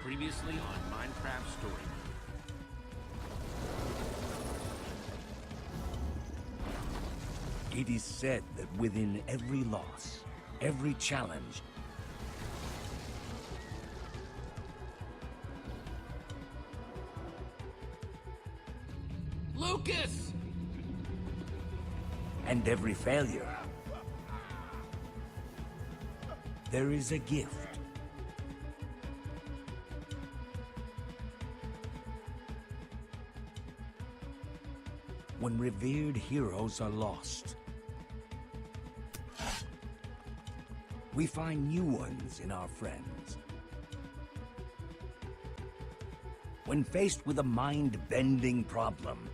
Previously on Minecraft Story Mode. It is said that within every loss, every challenge, Lucas! and every failure, there is a gift. When revered heroes are lost, we find new ones in our friends. When faced with a mind-bending problem,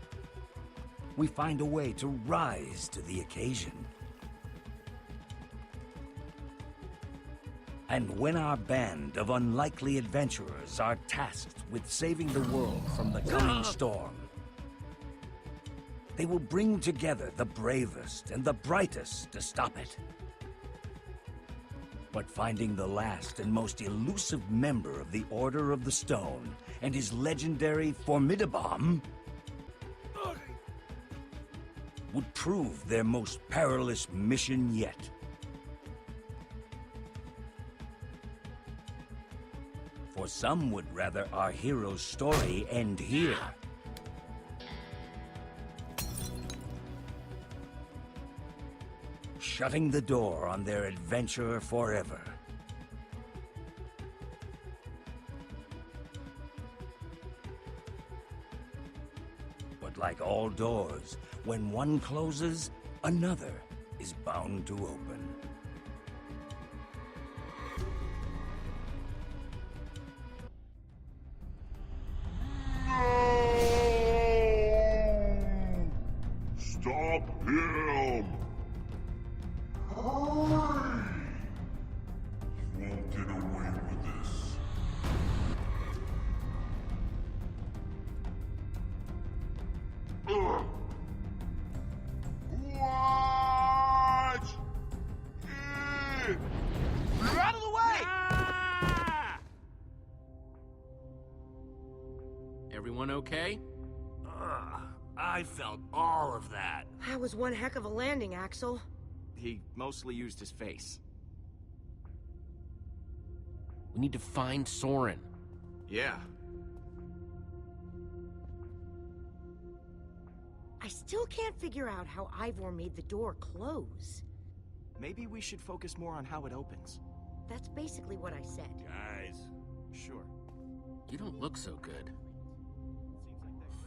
we find a way to rise to the occasion. And when our band of unlikely adventurers are tasked with saving the world from the coming storm, they will bring together the bravest and the brightest to stop it. But finding the last and most elusive member of the Order of the Stone and his legendary Formidabomb would prove their most perilous mission yet. For some would rather our hero's story end here. Shutting the door on their adventure forever. But like all doors, when one closes, another is bound to open. Stop him! Hurry! You won't get away with this. Ugh. Watch it! You're out of the way! Ah! Everyone okay? I felt all of that. That was one heck of a landing, Axel. He mostly used his face. We need to find Soren. Yeah. I still can't figure out how Ivor made the door close. Maybe we should focus more on how it opens. That's basically what I said. Guys, Sure. You don't look so good.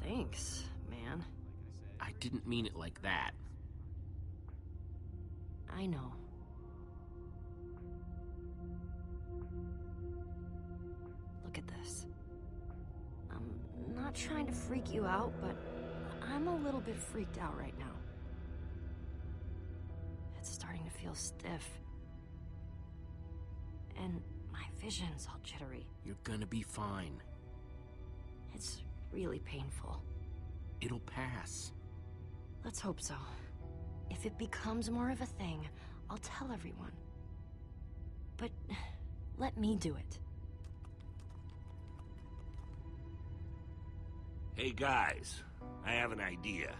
Thanks, man. I didn't mean it like that. I know. Look at this. I'm not trying to freak you out, but I'm a little bit freaked out right now. It's starting to feel stiff. And my vision's all jittery. You're gonna be fine. It's really painful. It'll pass. Let's hope so. If it becomes more of a thing, I'll tell everyone. But let me do it. hey guys, I have an idea.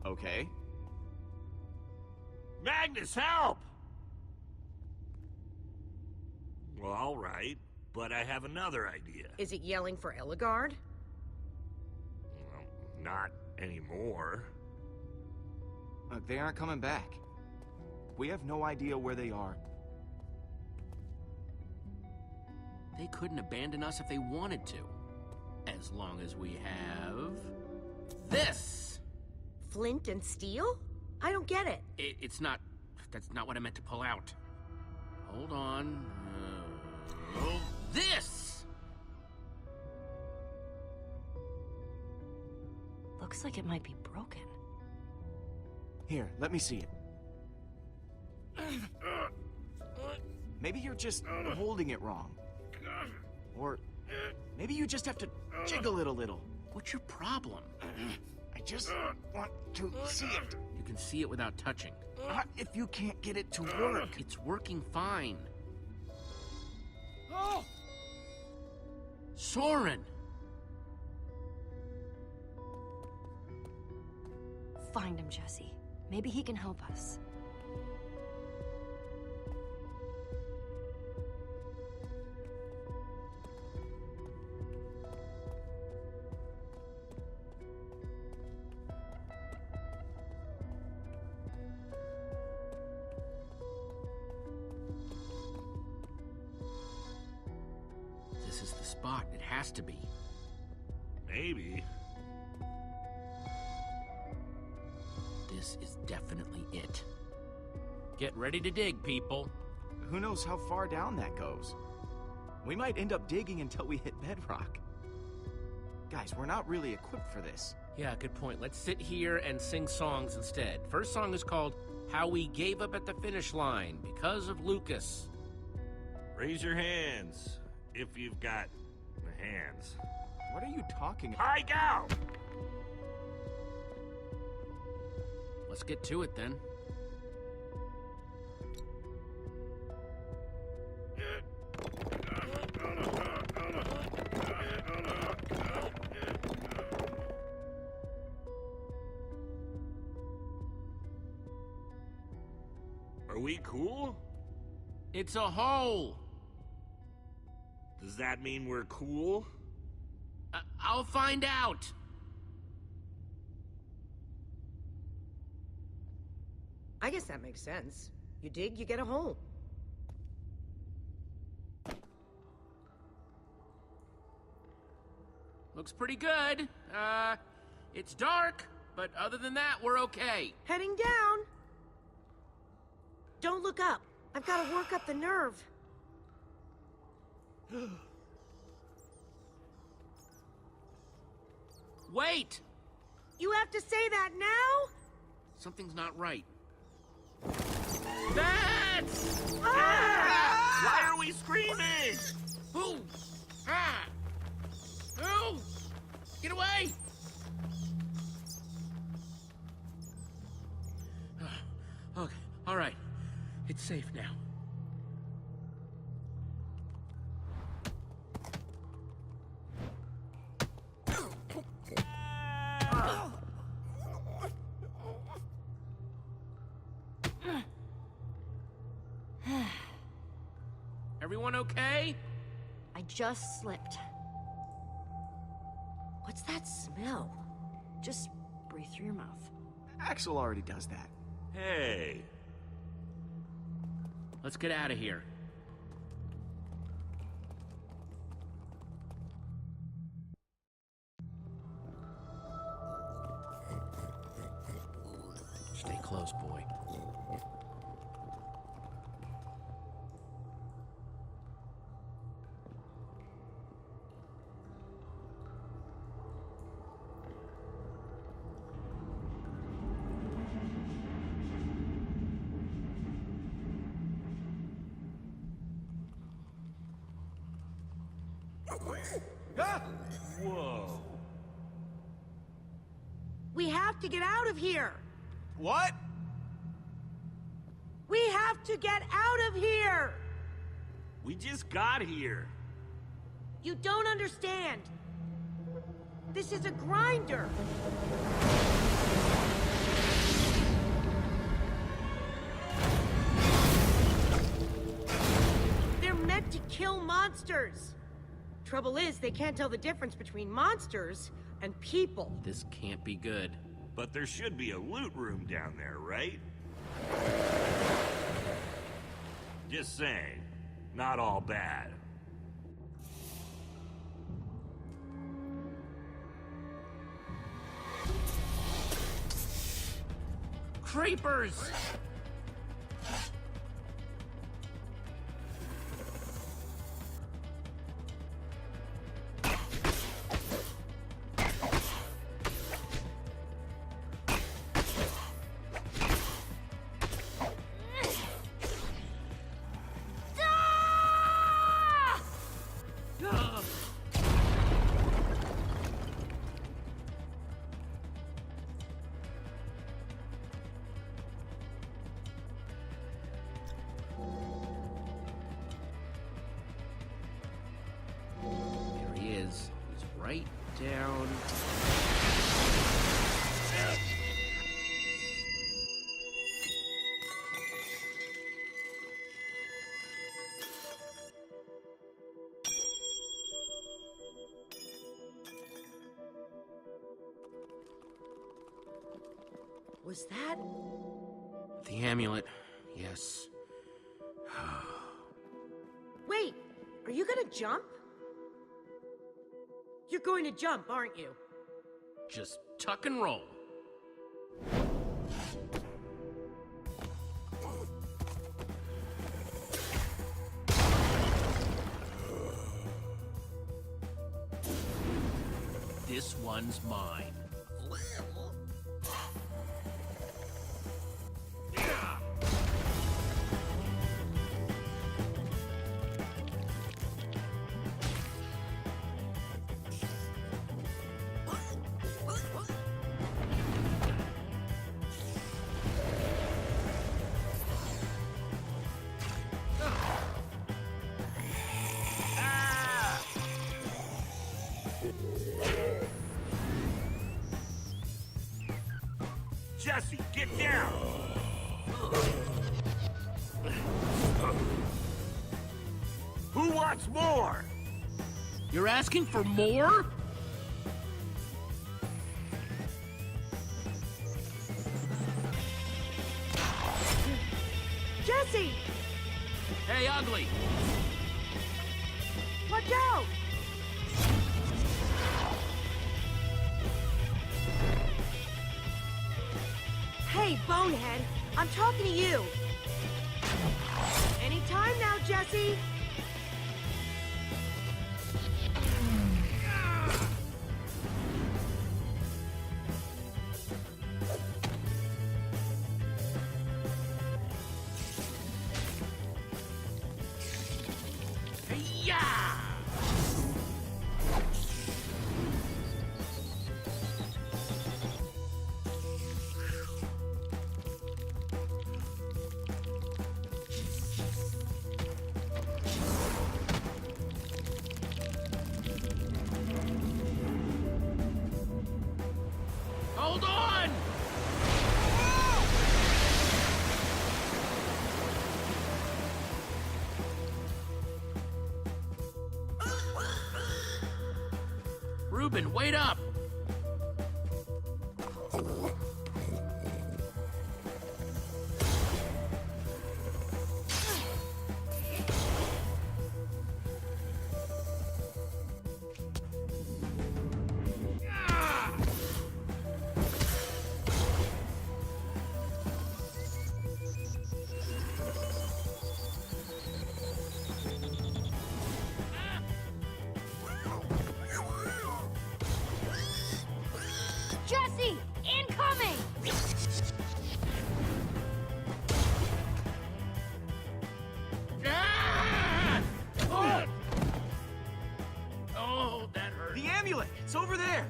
Okay. Magnus, help! Well, all right, but I have another idea. Is it yelling for Ellegaard? Well, not anymore. Look, they aren't coming back. We have no idea where they are. They couldn't abandon us if they wanted to. As long as we have... this! Flint and steel? I don't get it. It's not... that's not what I meant to pull out. Hold on. This! Looks like it might be broken. Here, let me see it. Maybe you're just holding it wrong. Or maybe you just have to jiggle it a little. What's your problem? I just want to see it. You can see it without touching. Not if you can't get it to work. It's working fine. Soren! Find him, Jesse. Maybe he can help us. This is the spot. It has to be. Maybe. This is definitely it. Get ready to dig, people. Who knows how far down that goes? We might end up digging until we hit bedrock. Guys, we're not really equipped for this. Yeah, good point. Let's sit here and sing songs instead. First song is called How We Gave Up at the Finish Line because of Lucas. Raise your hands if you've got hands. What are you talking about? Hike out! Let's get to it then. Are we cool? It's a hole. Does that mean we're cool? I'll find out. I guess that makes sense. You dig, you get a hole. Looks pretty good. It's dark, but other than that, we're okay. Heading down. Don't look up. I've got to work up the nerve. Wait! You have to say that now? Something's not right. That's... Why are we screaming? Who? Ah! Who? Get away! Okay, all right. It's safe now. Everyone okay? I just slipped. What's that smell? Just breathe through your mouth. Axel already does that. Hey. Let's get out of here. Stay close, boy. Whoa. We have to get out of here. What? We have to get out of here. We just got here. You don't understand. This is a grinder. They're meant to kill monsters. Trouble is, they can't tell the difference between monsters and people. This can't be good. But there should be a loot room down there, right? Just saying. Not all bad. Creepers! There he is he's right down... Was that? The amulet, yes. Wait, are you gonna jump? You're going to jump, aren't you? Just tuck and roll. This one's mine. Jesse, get down! Who wants more? You're asking for more? Jesse! Hey, ugly! Watch out! Hey, Bonehead, I'm talking to you. Anytime now, Jesse. Yeah! Hold on! Reuben, wait up! Jesse! Incoming! Ah! Oh! Oh, that hurt. The amulet! It's over there!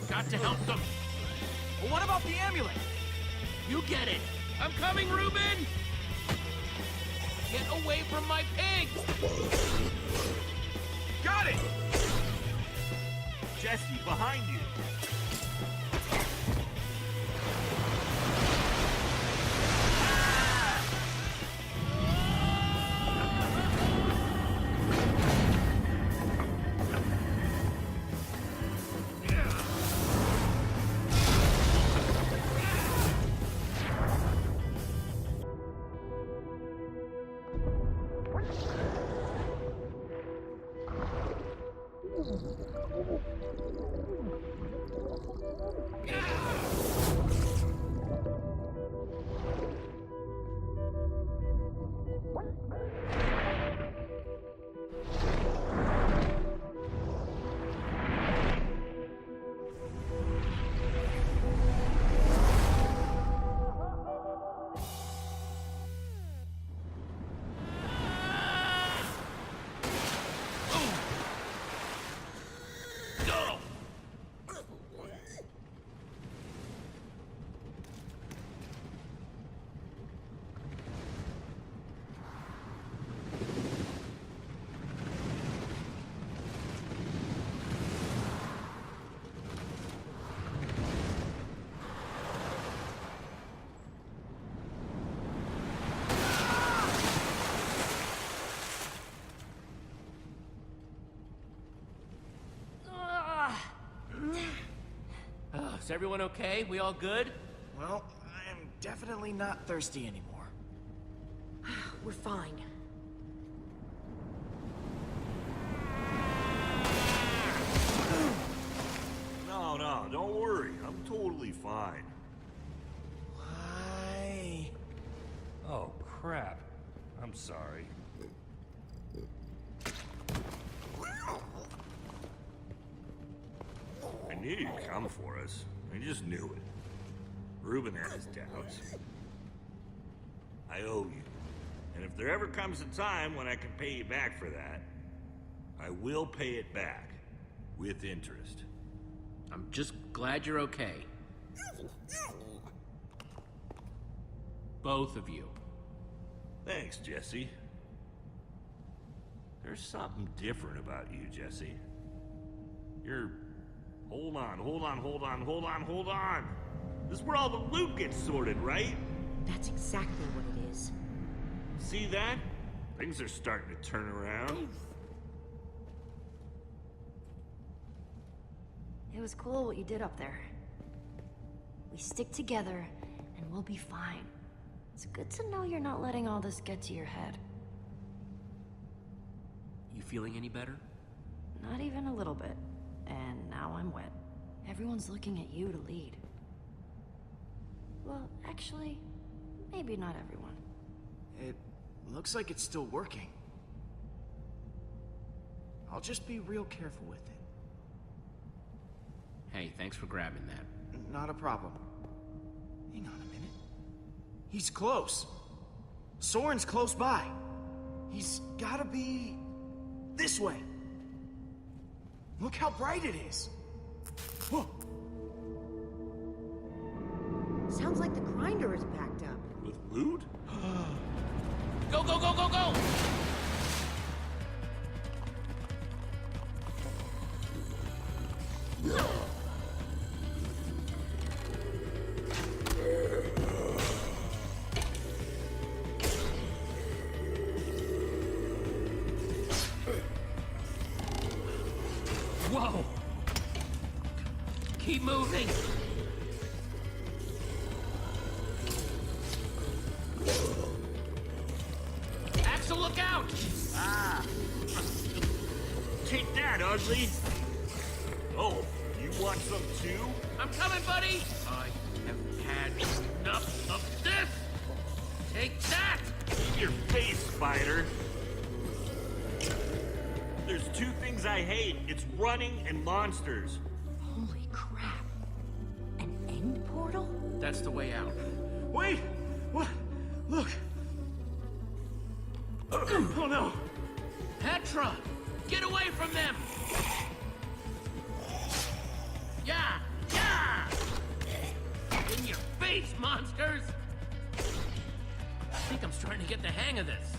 Got to help them. Well, what about the amulet? You get it. I'm coming, Reuben! Get away from my pig! Got it! Jesse, behind you! Is everyone okay? We all good? Well, I'm definitely not thirsty anymore. We're fine. No, don't worry. I'm totally fine. Why? Oh, crap. I'm sorry. I knew you'd come for us. I just knew it. Reuben had his doubts. I owe you. And if there ever comes a time when I can pay you back for that, I will pay it back. With interest. I'm just glad you're okay. Both of you. Thanks, Jesse. There's something different about you, Jesse. You're... Hold on. This is where all the loot gets sorted, right? That's exactly what it is. See that? Things are starting to turn around. It was cool what you did up there. We stick together, and we'll be fine. It's good to know you're not letting all this get to your head. You feeling any better? Not even a little bit. And now I'm wet. Everyone's looking at you to lead. Well, actually, maybe not everyone. It looks like it's still working. I'll just be real careful with it. Hey, thanks for grabbing that. Not a problem. Hang on a minute. He's close. Soren's close by. He's gotta be... this way. Look how bright it is. Whoa. Sounds like the grinder is backed up. With loot? Go! Whoa! Keep moving! Axel, look out! Take that, ugly! Oh, you want some too? I'm coming, buddy! I have had enough of this! Take that! In your face, spider! There's two things I hate. It's running and monsters. Holy crap. An end portal? That's the way out. Wait! What? Look! Oh no! Petra! Get away from them! Yeah! In your face, monsters! I think I'm starting to get the hang of this.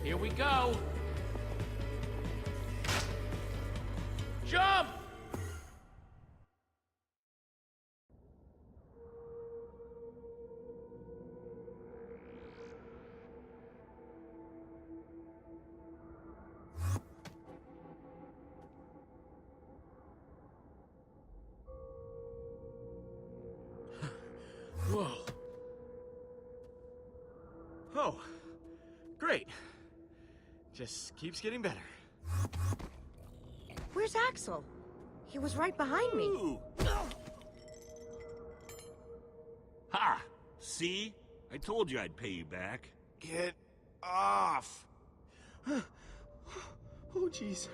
Here we go! Jump! Whoa. Oh, great. Just keeps getting better. Where's Axel? He was right behind me. Ooh. Ha! See? I told you I'd pay you back. Get off! Oh, jeez.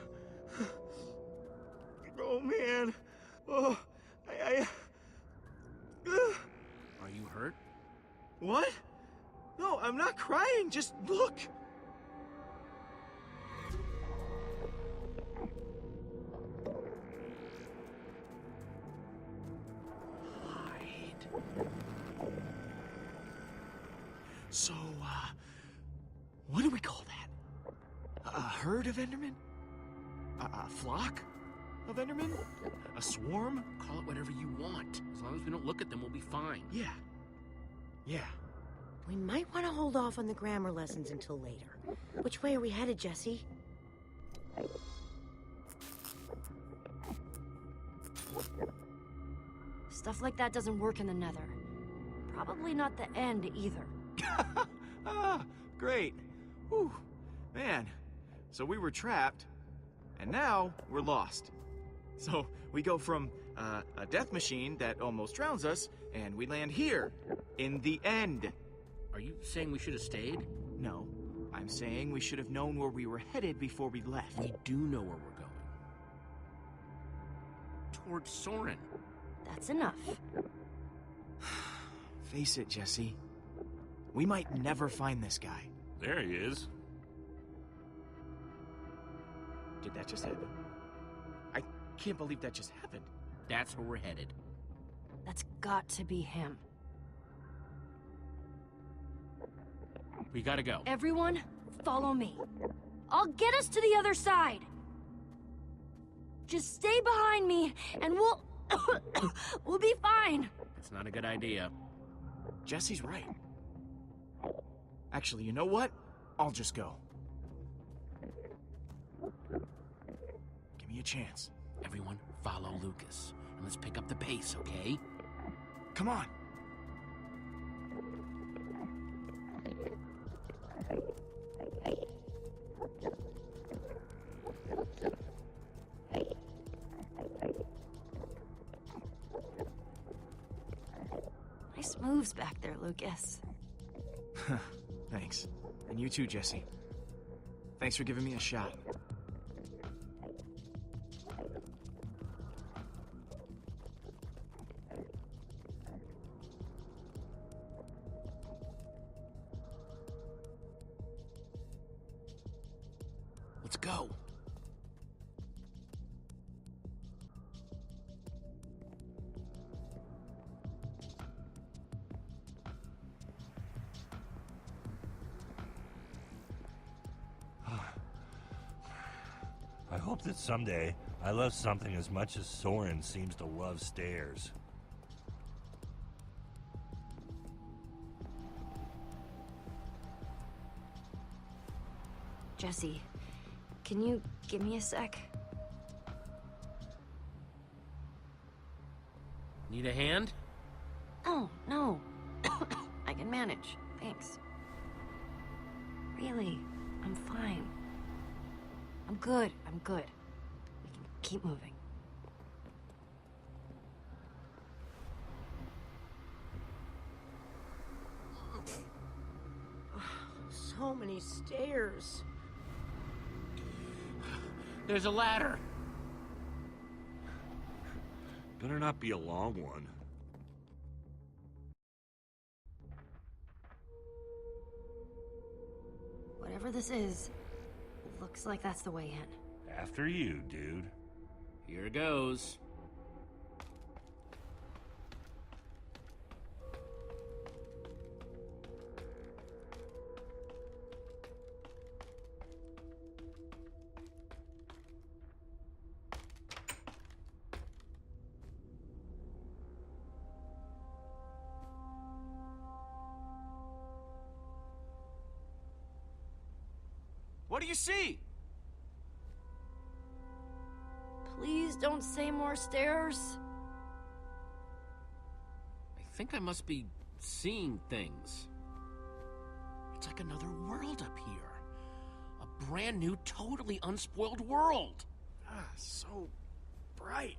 Oh, man. Oh, Are you hurt? What? No, I'm not crying. Just look. So, what do we call that? A herd of Endermen? A flock of Endermen? A swarm? Call it whatever you want. As long as we don't look at them, we'll be fine. Yeah. We might want to hold off on the grammar lessons until later. Which way are we headed, Jesse? Stuff like that doesn't work in the Nether. Probably not the end, either. Ah, great. Whew. Man, so we were trapped, and now we're lost. So we go from a death machine that almost drowns us, and we land here, in the end. Are you saying we should have stayed? No, I'm saying we should have known where we were headed before we left. We do know where we're going. Towards Soren. That's enough. Face it, Jesse. We might never find this guy. There he is. Did that just happen? I can't believe that just happened. That's where we're headed. That's got to be him. We gotta go. Everyone, follow me. I'll get us to the other side. Just stay behind me, and we'll... we'll be fine. That's not a good idea. Jesse's right. Actually, you know what? I'll just go. Give me a chance. Everyone, follow Lucas. And let's pick up the pace, okay? Come on. Nice moves back there, Lucas. Thanks. And you too, Jesse. Thanks for giving me a shot. Let's go. I hope that someday I love something as much as Soren seems to love stairs. Jesse, can you give me a sec? Need a hand? Oh, no. I can manage. Thanks. Really, I'm fine. I'm good. I'm good. We can keep moving. So many stairs. There's a ladder. Better not be a long one. Whatever this is, looks like that's the way in. After you, dude. Here goes. What do you see? Please don't say more stairs. I think I must be seeing things. It's like another world up here. A brand new, totally unspoiled world. Ah, so bright.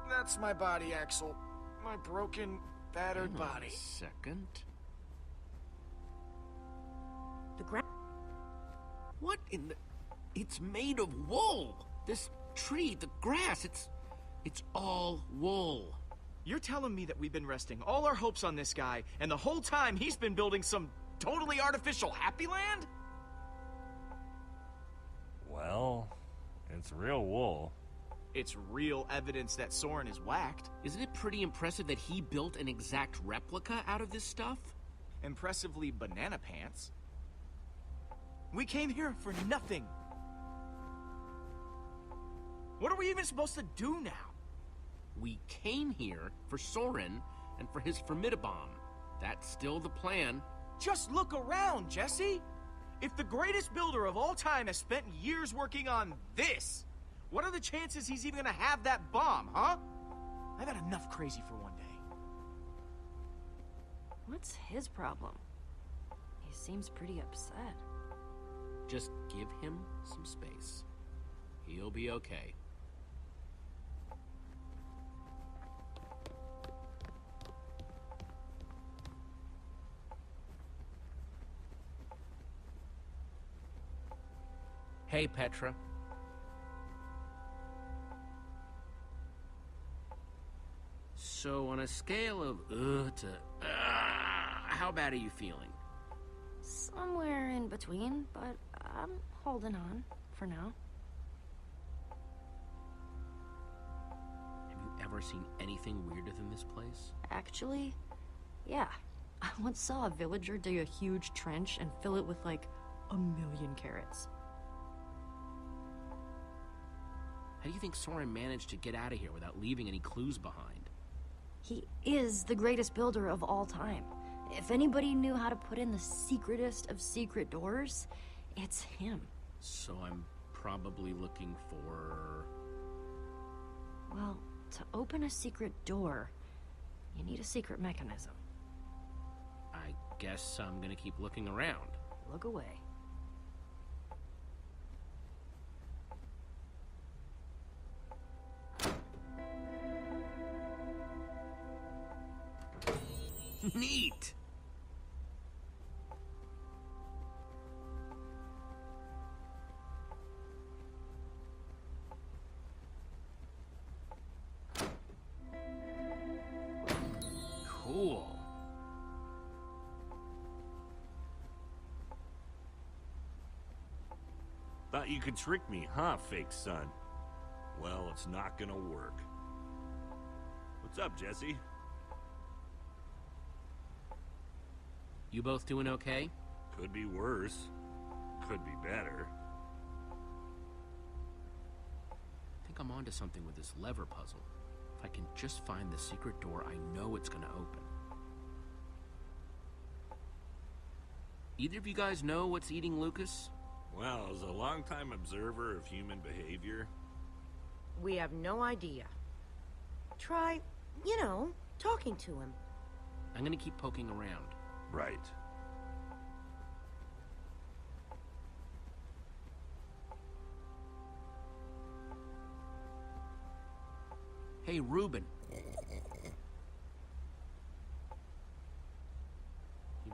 That's my body, Axel. My broken, battered Hang on body. a second. The ground. What in the... It's made of wool. This tree, the grass, it's all wool. You're telling me that we've been resting all our hopes on this guy, and the whole time he's been building some totally artificial happy land? Well, it's real wool. It's real evidence that Soren is whacked. Isn't it pretty impressive that he built an exact replica out of this stuff? Impressively banana pants. We came here for nothing. What are we even supposed to do now? We came here for Soren and for his Formidabomb. That's still the plan. Just look around, Jesse! If the greatest builder of all time has spent years working on this, what are the chances he's even gonna have that bomb, huh? I've had enough crazy for one day. What's his problem? He seems pretty upset. Just give him some space. He'll be okay. Hey, Petra. So, on a scale of to how bad are you feeling? Somewhere in between, but I'm holding on for now. Have you ever seen anything weirder than this place? Actually, yeah. I once saw a villager dig a huge trench and fill it with like 1,000,000 carrots. How do you think Soren managed to get out of here without leaving any clues behind? He is the greatest builder of all time. If anybody knew how to put in the secretest of secret doors, it's him. So I'm probably looking for... Well, to open a secret door, you need a secret mechanism. I guess I'm gonna keep looking around. Look away. Neat! Cool. Thought you could trick me, huh, fake son? Well, it's not gonna work. What's up, Jesse? You both doing okay? Could be worse. Could be better. I think I'm onto something with this lever puzzle. If I can just find the secret door, I know it's gonna open. Either of you guys know what's eating Lucas? Well, as a longtime observer of human behavior... We have no idea. Try, you know, talking to him. I'm gonna keep poking around. Right. Hey, Reuben. You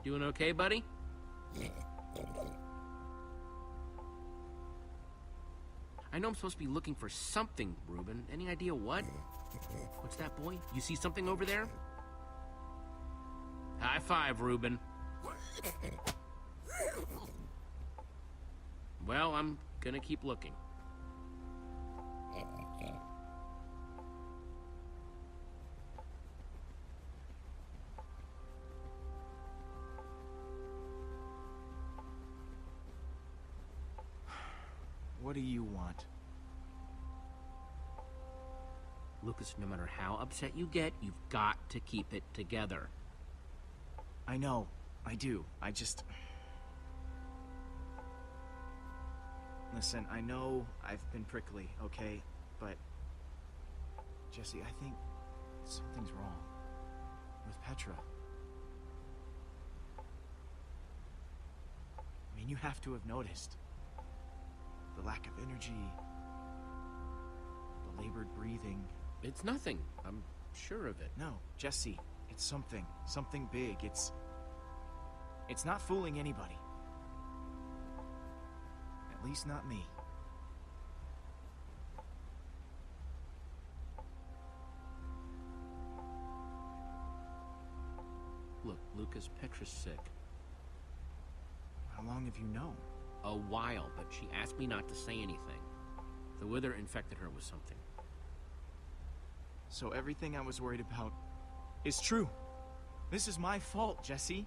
doing okay, buddy? I know I'm supposed to be looking for something, Reuben. Any idea what? What's that, boy? You see something over there? High five, Reuben. Well, I'm gonna keep looking. What do you want? Lucas, no matter how upset you get, you've got to keep it together. I know. I do. I just... Listen, I know I've been prickly, okay? But... Jesse, I think something's wrong. With Petra. I mean, you have to have noticed. The lack of energy. The labored breathing. It's nothing. I'm sure of it. No, Jesse, it's something. Something big. It's not fooling anybody. At least not me. Look, Lucas, Petra's sick. How long have you known? A while, but she asked me not to say anything. The wither infected her with something. So everything I was worried about is true. This is my fault, Jesse.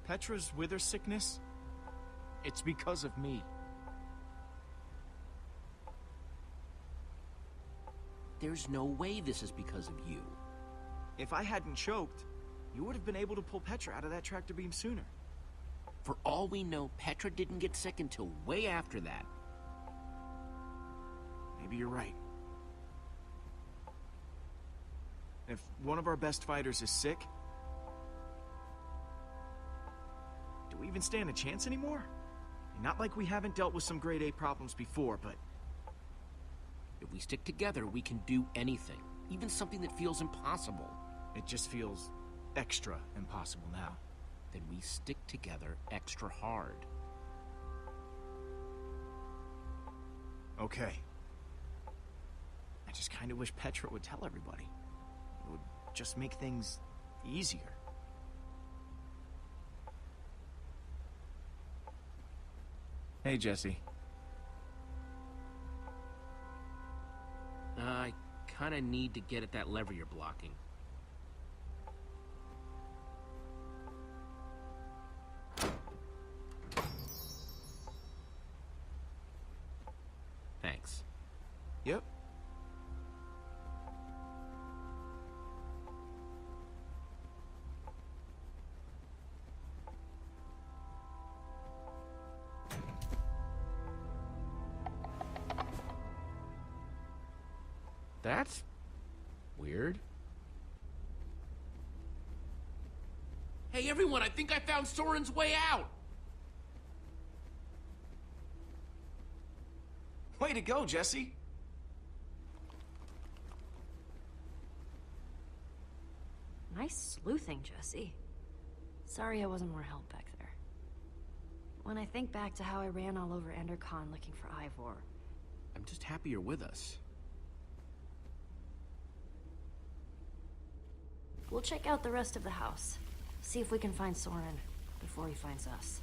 Petra's wither sickness? It's because of me. There's no way this is because of you. If I hadn't choked, you would have been able to pull Petra out of that tractor beam sooner. For all we know, Petra didn't get sick until way after that. Maybe you're right. If one of our best fighters is sick, do we even stand a chance anymore? Not like we haven't dealt with some grade A problems before, but... If we stick together, we can do anything. Even something that feels impossible. It just feels extra impossible now. Then we stick together extra hard. Okay. I just kind of wish Petra would tell everybody. It would just make things easier. Hey, Jesse. I kinda need to get at that lever you're blocking. Thanks. Yep. That's weird. Hey everyone, I think I found Soren's way out! Way to go, Jesse! Nice sleuthing, Jesse. Sorry I wasn't more help back there. When I think back to how I ran all over Endercon looking for Ivor... I'm just happy you're with us. We'll check out the rest of the house. See if we can find Soren before he finds us.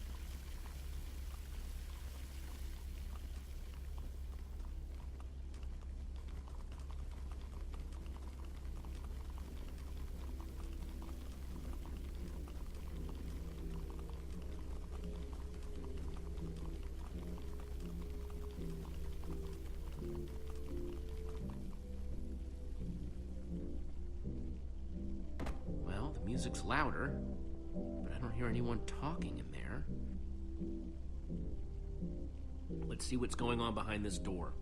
Well, the music's louder, but I don't hear anyone talking in there. Let's see what's going on behind this door.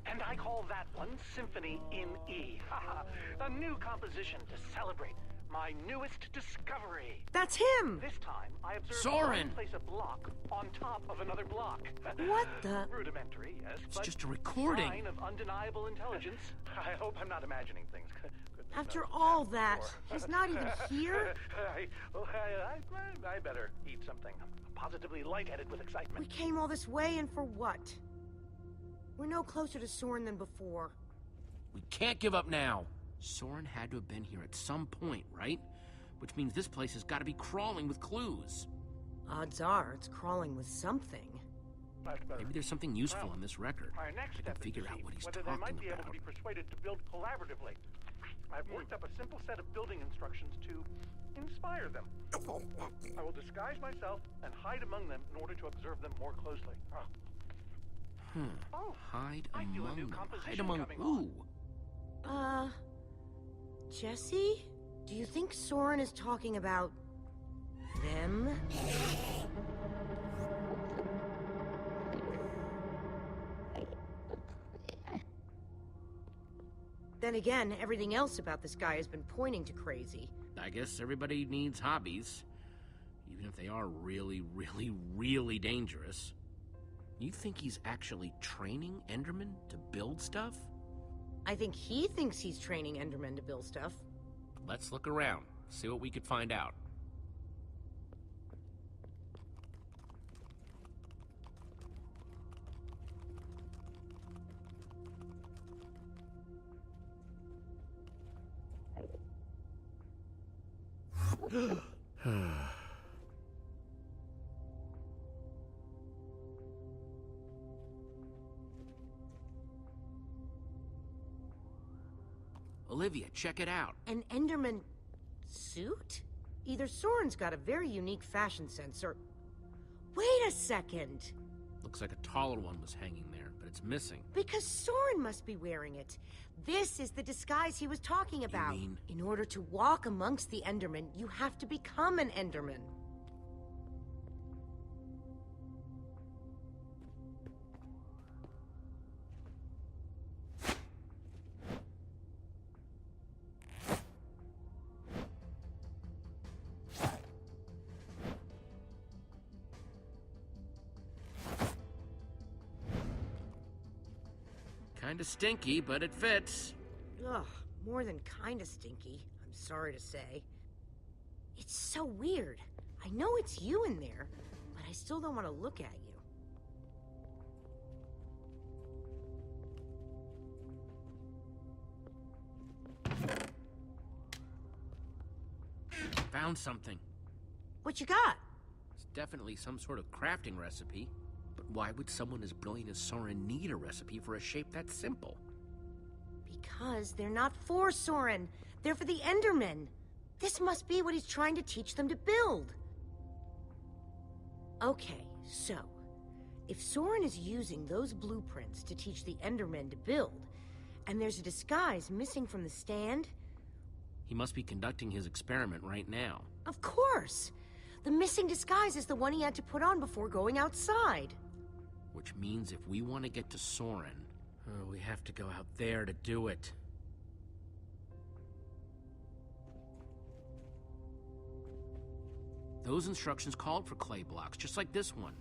And I call that one Symphony in E. A new composition to celebrate my newest discovery. That's him! This time, I observed Soren! place a block on top of another block. What the... Rudimentary, yes, It's but just a recording. sign of undeniable intelligence. I hope I'm not imagining things. Goodness After knows. all that, he's not even here? I better eat something. I'm positively lightheaded with We excitement. came all this way, and for what? We're no closer to Soren than before. We can't give up now. Soren had to have been here at some point, right? Which means this place has got to be crawling with clues. Odds are it's crawling with something. Maybe there's something useful in this record. My next I step can is to figure out see what he's whether talking they might be able about. to be persuaded to build collaboratively. I've worked up a simple set of building instructions to inspire them. I will disguise myself and hide among them in order to observe them more closely. Oh, Hide I feel a among new them. composition Hide among coming on. who? Jesse? Do you think Soren is talking about... them? Then again, everything else about this guy has been pointing to crazy. I guess everybody needs hobbies. Even if they are really, really, really dangerous. You think he's actually training Endermen to build stuff? I think he thinks he's training Endermen to build stuff. Let's look around, see what we could find out. Olivia, check it out. An Enderman suit? Either Soren's got a very unique fashion sense, or... Wait a second! Looks like a taller one was hanging there, but it's missing. Because Soren must be wearing it. This is the disguise he was talking about. You mean... In order to walk amongst the Endermen, you have to become an Enderman. Kinda stinky, but it fits. Ugh, more than kinda stinky, I'm sorry to say. It's so weird. I know it's you in there, but I still don't want to look at you. Found something. What you got? It's definitely some sort of crafting recipe. But why would someone as brilliant as Soren need a recipe for a shape that simple? Because they're not for Soren. They're for the Endermen. This must be what he's trying to teach them to build. Okay, so... if Soren is using those blueprints to teach the Endermen to build, and there's a disguise missing from the stand... He must be conducting his experiment right now. Of course! The missing disguise is the one he had to put on before going outside. Which means if we want to get to Soren, we have to go out there to do it. Those instructions called for clay blocks, just like this one.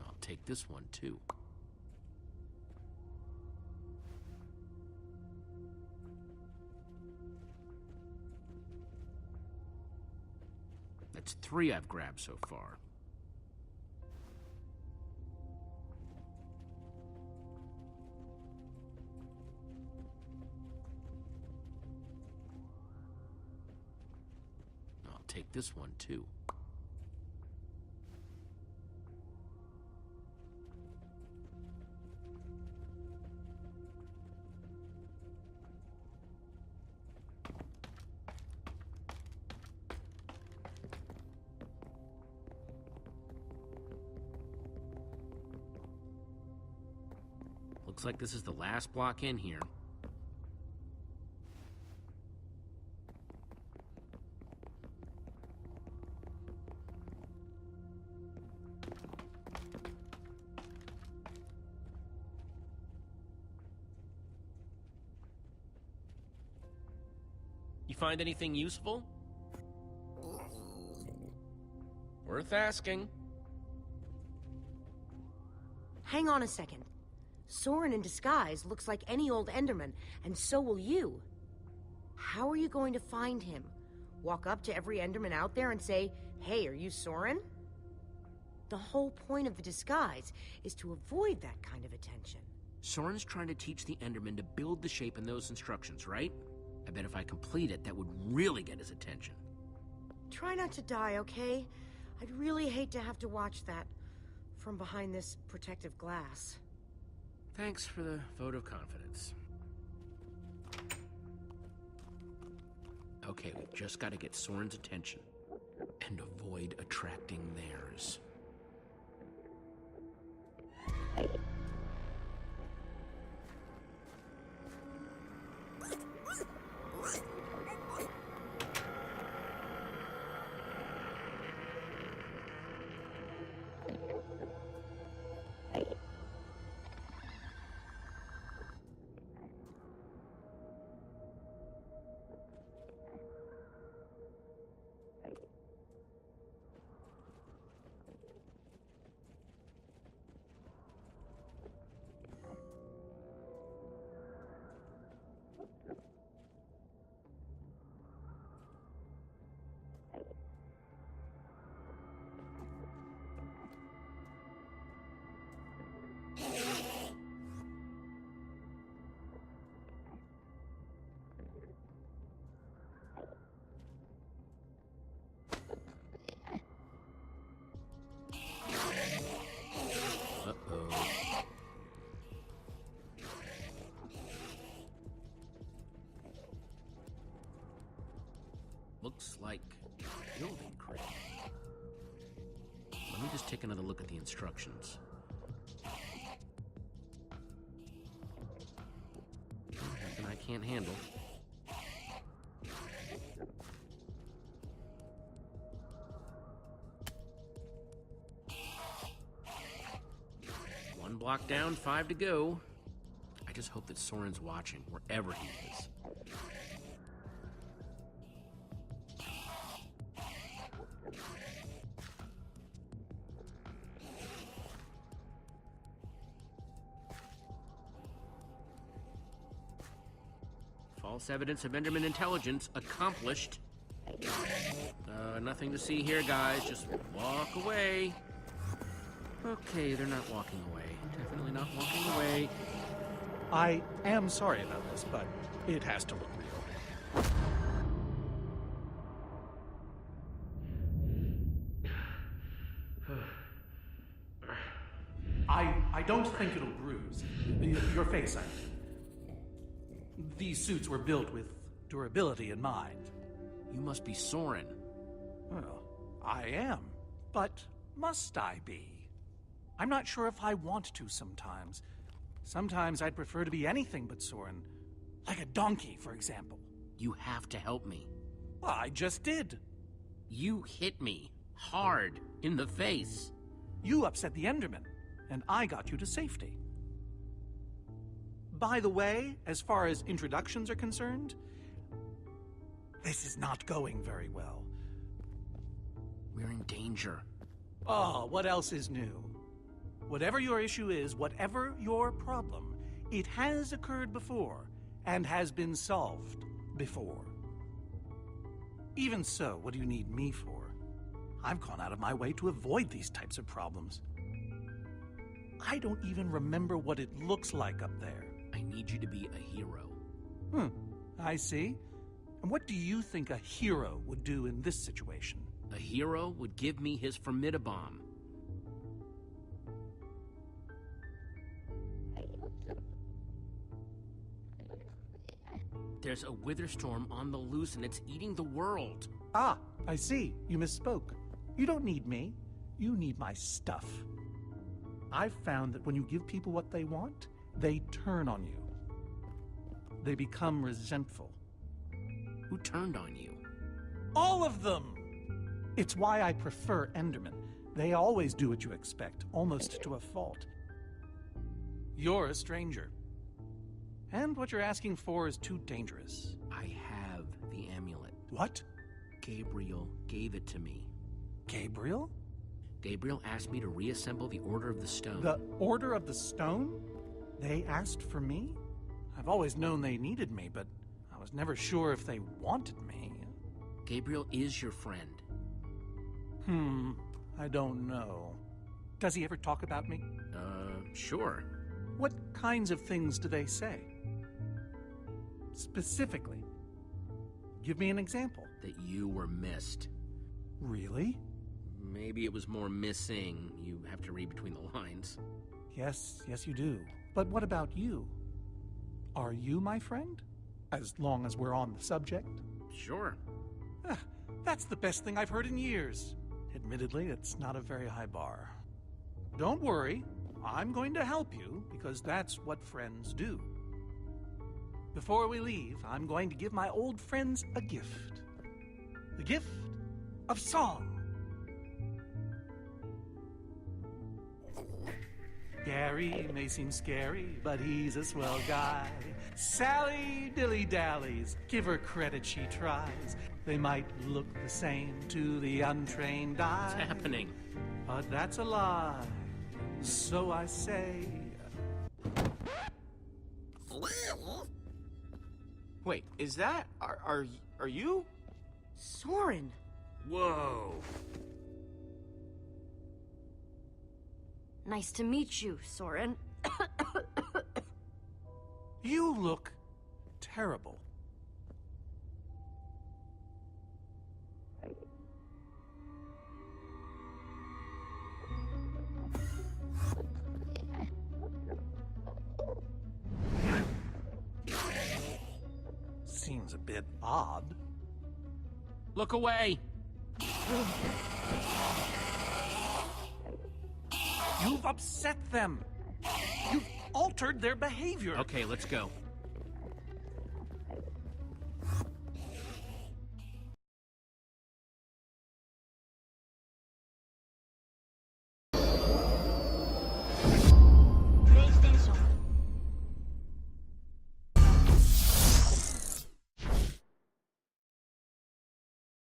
I'll take this one, too. That's 3 I've grabbed so far. I'll take this one, too. Looks like this is the last block in here. You find anything useful? Worth asking. Hang on a second. Soren in disguise looks like any old Enderman, and so will you. How are you going to find him? Walk up to every Enderman out there and say, "Hey, are you Soren?" The whole point of the disguise is to avoid that kind of attention. Soren's trying to teach the Enderman to build the shape in those instructions, right? I bet if I complete it, that would really get his attention. Try not to die, okay? I'd really hate to have to watch that from behind this protective glass. Thanks for the vote of confidence. Okay, we've just got to get Soren's attention and avoid attracting theirs. looks like a building crate. Let me just take another look at the instructions. Nothing I can't handle. One block down, 5 to go. I just hope that Soren's watching, wherever he is. False evidence of Enderman intelligence accomplished. Nothing to see here, guys. Just walk away. Okay, they're not walking away. Definitely not walking away. I am sorry about this, but it has to look real. I don't think it'll bruise. Your face, I mean. These suits were built with durability in mind. You must be Soren. Well, I am. But must I be? I'm not sure if I want to sometimes. Sometimes I'd prefer to be anything but Soren. Like a donkey, for example. You have to help me. Well, I just did. You hit me hard in the face. You upset the Enderman, and I got you to safety. By the way, as far as introductions are concerned, this is not going very well. We're in danger. Oh, what else is new? Whatever your issue is, whatever your problem, it has occurred before and has been solved before. Even so, what do you need me for? I've gone out of my way to avoid these types of problems. I don't even remember what it looks like up there. I need you to be a hero. I see. And what do you think a hero would do in this situation? A hero would give me his formidabomb. There's a wither storm on the loose and it's eating the world. Ah, I see. You misspoke. You don't need me. You need my stuff. I've found that when you give people what they want, they turn on you. They become resentful. Who turned on you? All of them! It's why I prefer Endermen. They always do what you expect, almost to a fault. You're a stranger. And what you're asking for is too dangerous. I have the amulet. What? Gabriel gave it to me. Gabriel? Gabriel asked me to reassemble the Order of the Stone. The Order of the Stone? They asked for me? I've always known they needed me, but I was never sure if they wanted me. Gabriel is your friend. I don't know. Does he ever talk about me? Sure. What kinds of things do they say? Specifically. Give me an example. That you were missed. Really? Maybe it was more missing. You have to read between the lines. Yes, you do. But what about you? Are you my friend? As long as we're on the subject? Sure. That's the best thing I've heard in years. Admittedly, it's not a very high bar. Don't worry. I'm going to help you, because that's what friends do. Before we leave, I'm going to give my old friends a gift. The gift of song. Gary may seem scary, but he's a swell guy. Sally dilly-dallies, give her credit she tries. They might look the same to the untrained eye. What's happening? But that's a lie. So I say... Wait, is that... Are you? Soren! Whoa. Nice to meet you, Soren. You look terrible. Seems a bit odd. Look away. You've upset them. You've altered their behavior. Okay, let's go.